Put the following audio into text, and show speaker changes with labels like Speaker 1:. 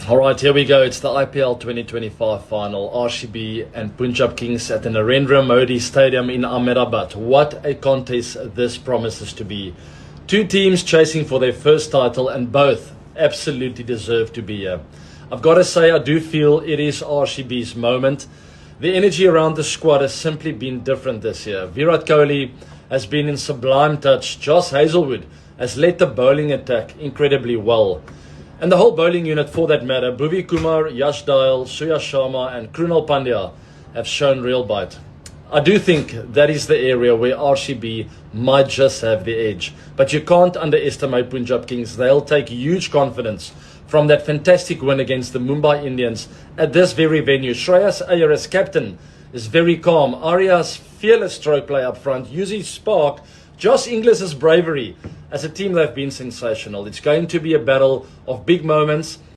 Speaker 1: Alright, here we go. It's the IPL 2025 final. RCB and Punjab Kings at the Narendra Modi Stadium in Ahmedabad. What a contest this promises to be. Two teams chasing for their first title and both absolutely deserve to be here. I've got to say, I do feel it is RCB's moment. The energy around the squad has simply been different this year. Virat Kohli has been in sublime touch. Josh Hazlewood has led the bowling attack incredibly well. And the whole bowling unit, for that matter, Bhuvi Kumar, Yash Dayal, Surya Sharma and Krunal Pandya have shown real bite. I do think that is the area where RCB might just have the edge. But you can't underestimate Punjab Kings. They'll take huge confidence from that fantastic win against the Mumbai Indians at this very venue. Shreyas Iyer as captain is very calm. Arya's fearless stroke play up front, Yuzi spark, Josh Inglis's bravery. As a team, they've been sensational. It's going to be a battle of big moments.